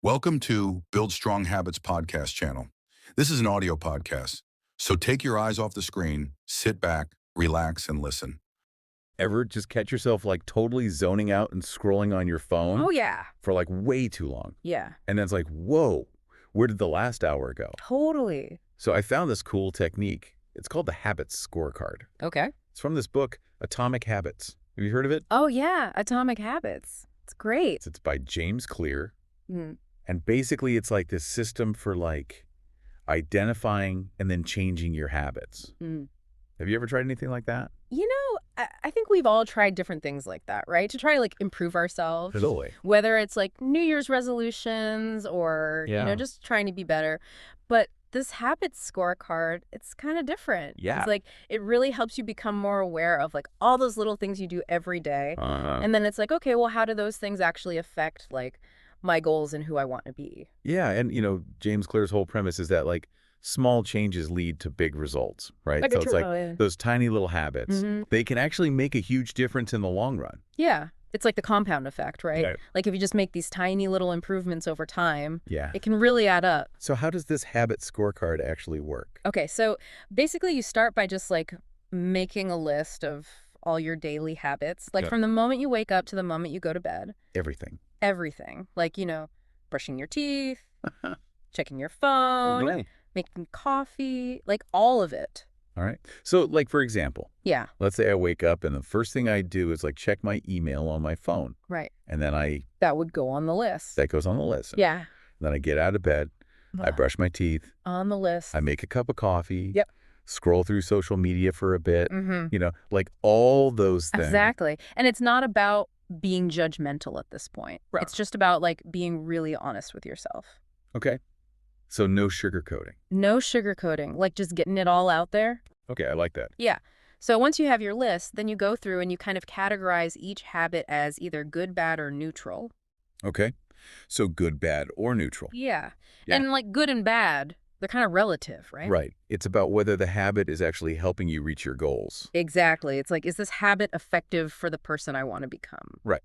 Welcome to Build Strong Habits podcast channel. This is an audio podcast, so take your eyes off the screen, sit back, relax, and listen. Ever just catch yourself like totally zoning out and scrolling on your phone Oh, yeah. for like way too long? Yeah. And then it's like, whoa, where did the last hour go? Totally. So I found this cool technique. It's called the Habits Scorecard. Okay. It's from this book, Atomic Habits. Have you heard of it? Oh, yeah. Atomic Habits. It's great. It's by James Clear. Mm. And basically it's like this system for like identifying and then changing your habits. Mm. Have you ever tried anything like that? You know, I think we've all tried different things like that, right? To try to like improve ourselves. Totally. Whether it's like New Year's resolutions or, just trying to be better. But this habits scorecard, it's kind of different. Yeah. It's like it really helps you become more aware of like all those little things you do every day. And then it's like, okay, well, how do those things actually affect like my goals and who I want to be? Yeah. And, James Clear's whole premise is that like small changes lead to big results, right? So it's like those tiny little habits, they can actually make a huge difference in the long run. Yeah. It's like the compound effect, right? Yeah. Like if you just make these tiny little improvements over time, Yeah. it can really add up. So how does this habit scorecard actually work? Okay, so basically you start by just like making a list of all your daily habits, like from the moment you wake up to the moment you go to bed. Everything. Everything. Like, brushing your teeth, checking your phone, making coffee, like all of it. All right. So like, for example, Yeah. let's say I wake up and the first thing I do is like check my email on my phone. Right. And then That would go on the list. that goes on the list. Yeah. And then I get out of bed, I brush my teeth, On the list. I make a cup of coffee. Yep. Scroll through social media for a bit, like all those things. Exactly. And it's not about being judgmental at this point. Right. It's just about like being really honest with yourself. Okay. So no sugarcoating. No sugarcoating, like just getting it all out there. Okay, I like that. Yeah. So once you have your list, then you go through and you kind of categorize each habit as either good, bad, or neutral. Okay. So good, bad, or neutral. Yeah. Yeah. And like good and bad, they're kind of relative, right? Right. It's about whether the habit is actually helping you reach your goals. Exactly. It's like, is this habit effective for the person I want to become? Right.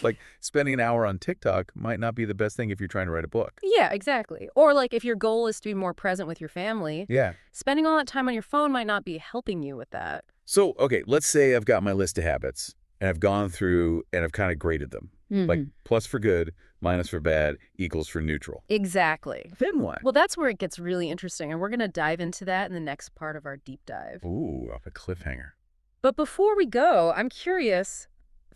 Like spending an hour on TikTok might not be the best thing if you're trying to write a book. Yeah, exactly. Or like if your goal is to be more present with your family, Yeah. spending all that time on your phone might not be helping you with that. So, okay, let's say I've got my list of habits and I've gone through and I've kind of graded them. Like plus for good, minus for bad, equals for neutral. Exactly. Then what? Well, that's where it gets really interesting, and we're going to dive into that in the next part of our deep dive. Ooh, off a cliffhanger. But before we go, I'm curious,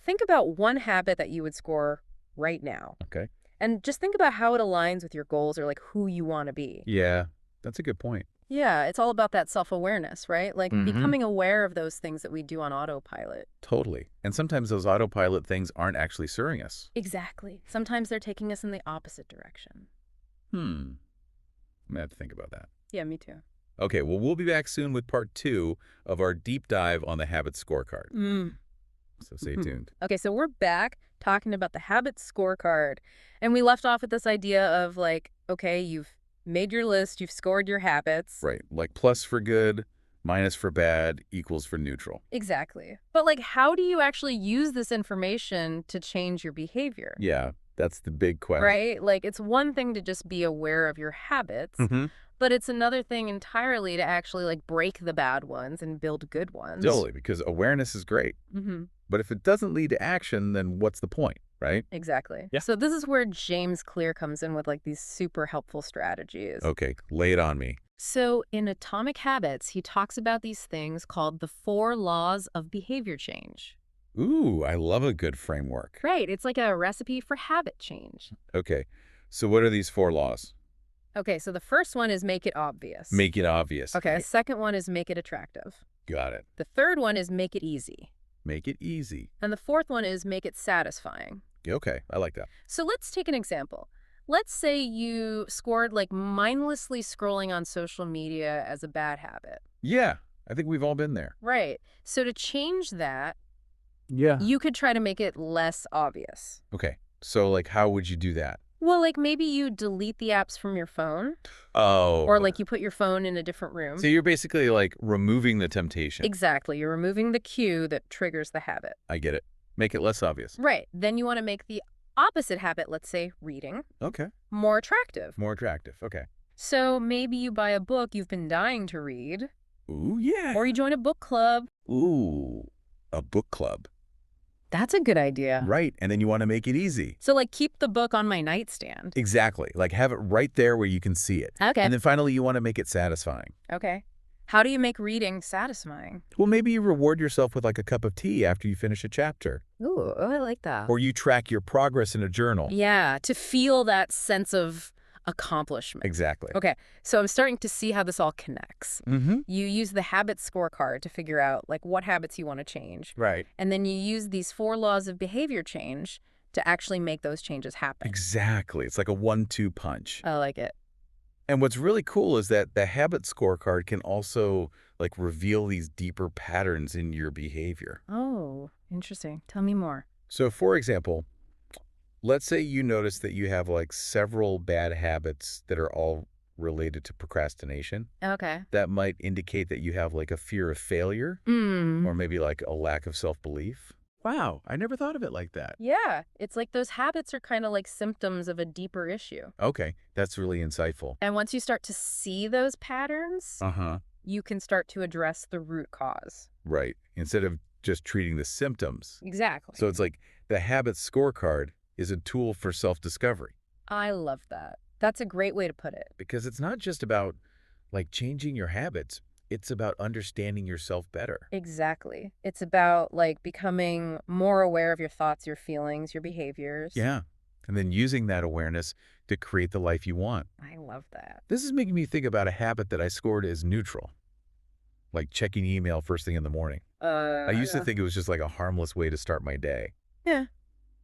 think about one habit that you would score right now. Okay. And just think about how it aligns with your goals or like who you want to be. Yeah, that's a good point. Yeah, it's all about that self-awareness, right? Like becoming aware of those things that we do on autopilot. Totally. And sometimes those autopilot things aren't actually serving us. Exactly. Sometimes they're taking us in the opposite direction. I'm going to have to think about that. Yeah, me too. Okay, well, we'll be back soon with part 2 of our deep dive on the habit scorecard. So stay tuned. Okay, so we're back talking about the habit scorecard. And we left off with this idea of like, okay, you've made your list, you've scored your habits. Right, like plus for good, minus for bad, equals for neutral. Exactly. But like, how do you actually use this information to change your behavior? Yeah, that's the big question. Right? Like, it's one thing to just be aware of your habits, but it's another thing entirely to actually like break the bad ones and build good ones. Totally, because awareness is great. But if it doesn't lead to action, then what's the point, right? Exactly. Yeah. So this is where James Clear comes in with like these super helpful strategies. Okay, lay it on me. So in Atomic Habits, he talks about these things called the 4 laws of behavior change. Ooh, I love a good framework. Right. It's like a recipe for habit change. Okay, so what are these 4 laws? Okay, so the first one is make it obvious. Make it obvious. Okay, the second one is make it attractive. Got it. The third one is make it easy. Make it easy. And the fourth one is make it satisfying. Okay, I like that. So let's take an example. Let's say you scored like mindlessly scrolling on social media as a bad habit. Yeah, I think we've all been there. Right. So to change that, Yeah. you could try to make it less obvious. Okay, so like how would you do that? Well, like maybe you delete the apps from your phone. Oh. Or like you put your phone in a different room. So you're basically like removing the temptation. Exactly. You're removing the cue that triggers the habit. I get it. Make it less obvious. Right. Then you want to make the opposite habit, let's say reading, Okay. more attractive. More attractive. Okay. So maybe you buy a book you've been dying to read. Ooh, yeah. Or you join a book club. Ooh, a book club. That's a good idea. Right, and then you want to make it easy. So like keep the book on my nightstand. Exactly. Like have it right there where you can see it. Okay. And then finally you want to make it satisfying. Okay. How do you make reading satisfying? Well, maybe you reward yourself with like a cup of tea after you finish a chapter. Ooh, I like that. Or you track your progress in a journal. Yeah, to feel that sense of accomplishment. Exactly. Okay, so I'm starting to see how this all connects. Mm-hmm. You use the habit scorecard to figure out like what habits you want to change. Right. And then you use these 4 laws of behavior change to actually make those changes happen. Exactly. It's like a 1-2 punch. I like it. And what's really cool is that the habit scorecard can also like reveal these deeper patterns in your behavior. Oh, interesting. Tell me more. So for example, let's say you notice that you have like several bad habits that are all related to procrastination. Okay. That might indicate that you have like a fear of failure or maybe like a lack of self-belief. Wow, I never thought of it like that. Yeah, it's like those habits are kind of like symptoms of a deeper issue. Okay, that's really insightful. And once you start to see those patterns, Uh-huh. you can start to address the root cause. Right. Instead of just treating the symptoms. Exactly. So it's like the habit scorecard is a tool for self-discovery. I love that. That's a great way to put it. Because it's not just about like changing your habits. It's about understanding yourself better. Exactly. It's about like becoming more aware of your thoughts, your feelings, your behaviors. Yeah. And then using that awareness to create the life you want. I love that. This is making me think about a habit that I scored as neutral. Like checking email first thing in the morning. I used to think it was just like a harmless way to start my day. Yeah.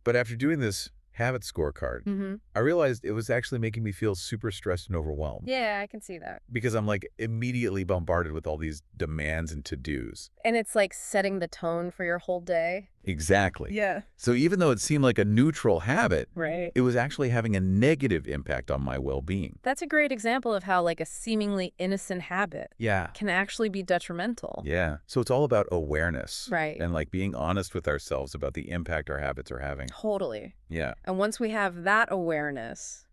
But after doing this habit scorecard, I realized it was actually making me feel super stressed and overwhelmed. Yeah, I can see that. Because I'm like immediately bombarded with all these demands and to-dos. And it's like setting the tone for your whole day. Exactly. Yeah. So even though it seemed like a neutral habit, Right. it was actually having a negative impact on my well-being. That's a great example of how like a seemingly innocent habit Yeah. can actually be detrimental. Yeah. So it's all about awareness. Right. And like being honest with ourselves about the impact our habits are having. Totally. Yeah. And once we have that awareness,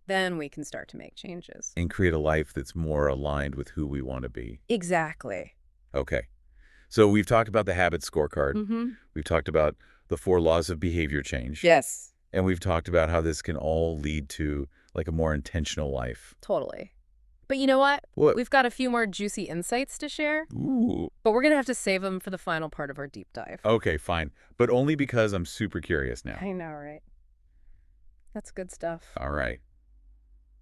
then we can start to make changes. And create a life that's more aligned with who we want to be. Exactly. Okay. So we've talked about the habit scorecard. We've talked about the 4 laws of behavior change. Yes. And we've talked about how this can all lead to like a more intentional life. Totally. But you know what? What? We've got a few more juicy insights to share, Ooh. but we're going to have to save them for the final part of our deep dive. Okay, fine. But only because I'm super curious now. I know, right? That's good stuff. All right.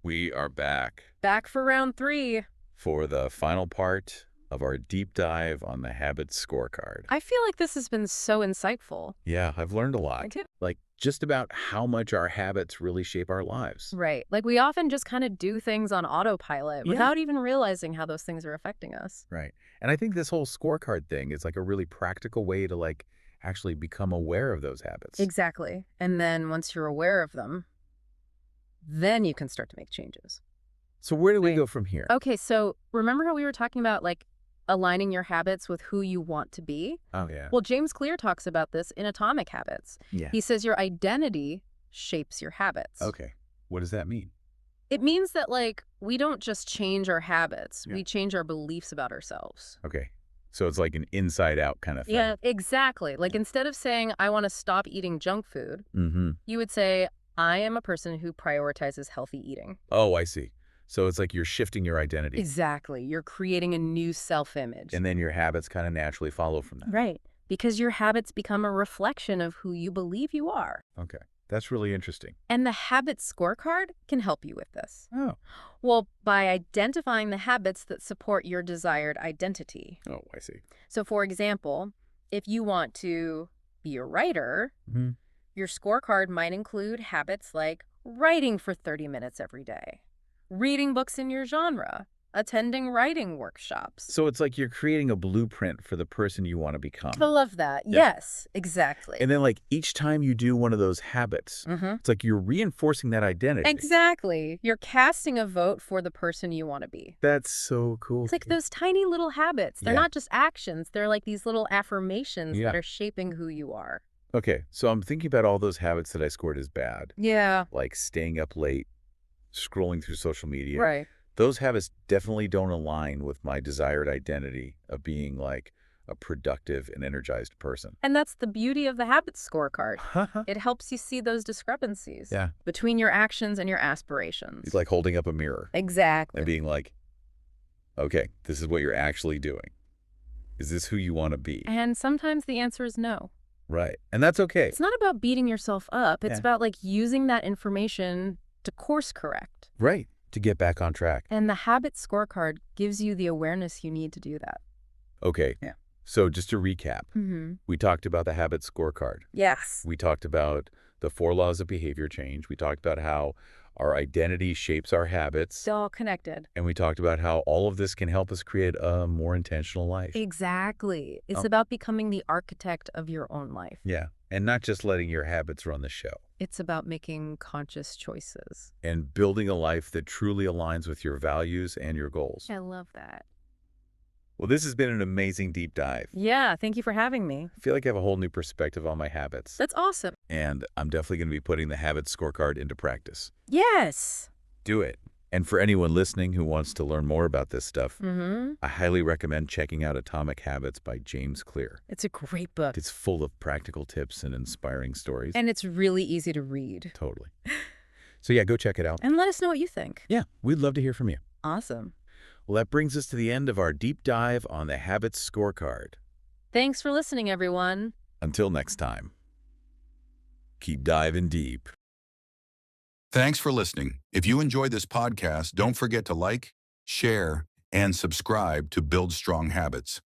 We are back Back for round 3. for the final part of our deep dive on the habit scorecard. I feel like this has been so insightful. Yeah, I've learned a lot. I too. Like just about how much our habits really shape our lives. Right. Like we often just kind of do things on autopilot Yeah. without even realizing how those things are affecting us. Right. And I think this whole scorecard thing is like a really practical way to like actually become aware of those habits. Exactly. And then once you're aware of them, then you can start to make changes. So where do we Right. go from here? Okay, so remember how we were talking about like aligning your habits with who you want to be? Oh, yeah. Well, James Clear talks about this in Atomic Habits. Yeah. He says your identity shapes your habits. Okay. What does that mean? It means that like we don't just change our habits, Yeah. we change our beliefs about ourselves. Okay. So it's like an inside out kind of thing. Yeah, exactly. Like instead of saying I want to stop eating junk food, Mm-hmm. you would say I am a person who prioritizes healthy eating. Oh, I see. So it's like you're shifting your identity. Exactly. You're creating a new self-image. And then your habits kind of naturally follow from that. Right. Because your habits become a reflection of who you believe you are. Okay. That's really interesting. And the habit scorecard can help you with this. Oh. Well, by identifying the habits that support your desired identity. Oh, I see. So, for example, if you want to be a writer, Mm-hmm. your scorecard might include habits like writing for 30 minutes every day, reading books in your genre, attending writing workshops. So it's like you're creating a blueprint for the person you want to become. I love that. Yeah. Yes, exactly. And then like each time you do one of those habits, it's like you're reinforcing that identity. Exactly. You're casting a vote for the person you want to be. That's so cool. It's like those tiny little habits. They're Yeah. not just actions. They're like these little affirmations Yeah. that are shaping who you are. Okay, so I'm thinking about all those habits that I scored as bad, Yeah. like staying up late, scrolling through social media. Right. Those habits definitely don't align with my desired identity of being like a productive and energized person. And that's the beauty of the habits scorecard. It helps you see those discrepancies Yeah. between your actions and your aspirations. It's like holding up a mirror Exactly. and being like, okay, this is what you're actually doing. Is this who you want to be? And sometimes the answer is no. Right. And that's okay. It's not about beating yourself up. It's Yeah. about like using that information to course correct. Right. To get back on track. And the habits scorecard gives you the awareness you need to do that. Okay. Yeah. So just to recap, Mm-hmm. we talked about the habit scorecard. Yes. We talked about the 4 laws of behavior change. We talked about how our identity shapes our habits. It's all connected. And we talked about how all of this can help us create a more intentional life. Exactly. It's Oh. about becoming the architect of your own life. Yeah. And not just letting your habits run the show. It's about making conscious choices. And building a life that truly aligns with your values and your goals. I love that. Well, this has been an amazing deep dive. Yeah, thank you for having me. I feel like I have a whole new perspective on my habits. That's awesome. And I'm definitely going to be putting the habits scorecard into practice. Yes. Do it. And for anyone listening who wants to learn more about this stuff, Mm-hmm. I highly recommend checking out Atomic Habits by James Clear. It's a great book. It's full of practical tips and inspiring stories. And it's really easy to read. Totally. So yeah, go check it out. And let us know what you think. Yeah, we'd love to hear from you. Awesome. Well, that brings us to the end of our deep dive on the habits scorecard. Thanks for listening, everyone. Until next time, keep diving deep. Thanks for listening. If you enjoyed this podcast, don't forget to like, share, and subscribe to Build Strong Habits.